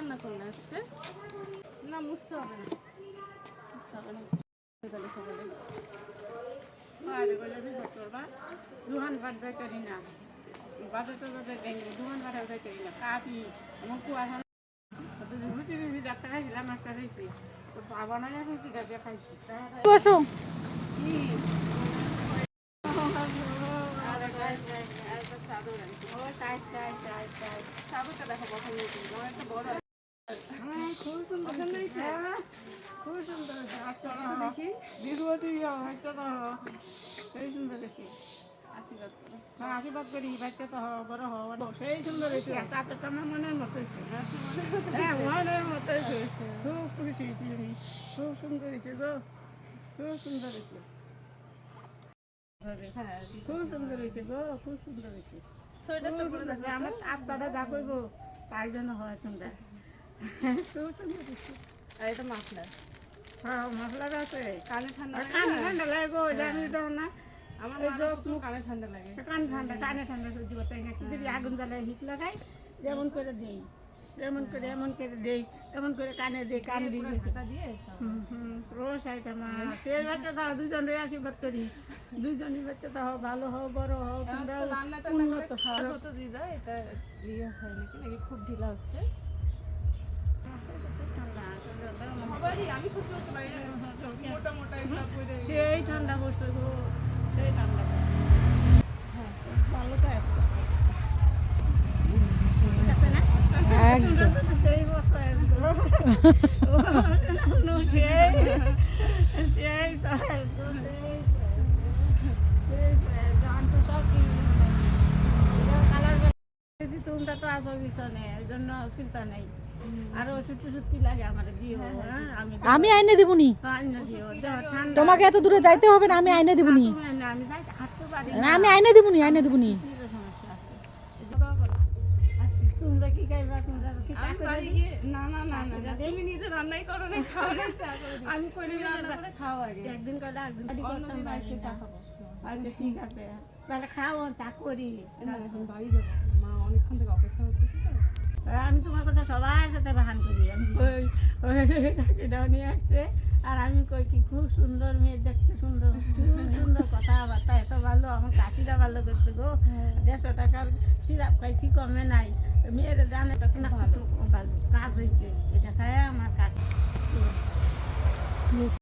রান্না করলে আজকে? না মুছতে হবে না, মুছতে হবে না। সকালে সকালে বাইরে গেলে রিসোর্ট করবা দোকান পাট যাই করি না বাজার টাজার দেখি দোকান পাট যাই করি না কাপি আমার কুয়াশা রুটি রুটি একটা খাইছিলাম একটা খাইছি তো চা বানাই রুটিটা দিয়ে খাইছি বসো। চাদরটা দেখো পছন্দ হয়েছে, আমার একটা বড় খুব সুন্দর পছন্দ হয়েছে। খুব সুন্দর আচ্ছা দেখি দীর্ঘতি বাচ্চা তো সেই সুন্দর হয়েছে আশীর্বাদ করো। আশীর্বাদ করি বাচ্চা তো বড় হওয়া সেই সুন্দর হয়েছে চাদরটা আমার মনের মতো হয়েছে হ্যাঁ মনের মতো হয়েছে খুব খুশি হয়েছি আমি খুব সুন্দর হয়েছে গো খুব সুন্দর হয়েছে হ্যাঁ খুব সুন্দর হয়েছে গো খুব সুন্দর হয়েছে সোয়েটারটা পরে দেখো আমার আত্মাটা যা করবো তাই জন্য হয় তোমরা খুব সুন্দর হয়েছে আর এটা মাফলার হ্যাঁ মশলাটা আছে কানে ঠান্ডা লাগে কান না? ঠান্ডা লাগে গো জানি তো না আমার এই যে খুব কানে ঠান্ডা লাগে। কানে ঠান্ডা সহ্য করতে হয় না যদি আগুন জ্বালায় হিট লাগাই যেমন করে দেই এমন করে দেই এমন করে কানে দেই কান দিয়ে ঢাকা দিয়ে রোজ আইটা মা সেই বাচ্চা দাও দুজনে আশীর্বাদ করি দুজনই বাচ্চা দাও ভালো হও বড় হও তোমরা রান্নাটা উন্নত হও কত দিদা এটা ইয়ে হয় নাকি নাকি খুব ঢিলা হচ্ছে। সবারই আমি সহ্য করতে পারি না, মোটা মোটা এগুলো পরে সেই ঠান্ডা পড়ছে গো সেই ঠান্ডা হ্যাঁ ভালো তো আছে একদম সেই বছর সেই তোমরা তো আসো পিছনে ওই জন্য চিন্তা নেই আরো সত্যি সত্যি লাগে আমার দিও হ্যাঁ আমি আইনে দিবনি, আইনে দিও দেহ ঠান্ডা তোমাকে এত দূরে যাইতে হবে না, আমি আইনে দিবনি। আমি যাই হাঁটতে পারি না, আমি আইনে দিবনি, আইনে দিবনি। কি সমস্যা আছে আসি তোমরা কি খাইবা তোমরা কি চা আমি করে বাড়ি গিয়ে না না না না না, তুমি নিজে রান্নাই করো না, খাও না, চা করে দিও। আমি করি তুমি রান্না করে খাও আগে, একদিন করে একদিন অন্যদিন এসে চা খাবো। আচ্ছা ঠিক আছে তাহলে খাও চা করি না, এখন বাড়ি যাবো, মা অনেকক্ষণ থেকে অপেক্ষা করতেছে তো। আমি তোমার কথা সবার সাথে বাহান করি আমি ওই কাকিটাও নিয়ে আসছে আর আমি কই কি খুব সুন্দর মেয়ে দেখতে সুন্দর খুব সুন্দর কথাবার্তা এত ভালো আমার কাশিটা ভালো করছে গো 150 টাকার সিরাপ খাইছি কমে নাই মেয়ের জানে তখন ভালো কাজ হয়েছে এটা খায় আমার কাজ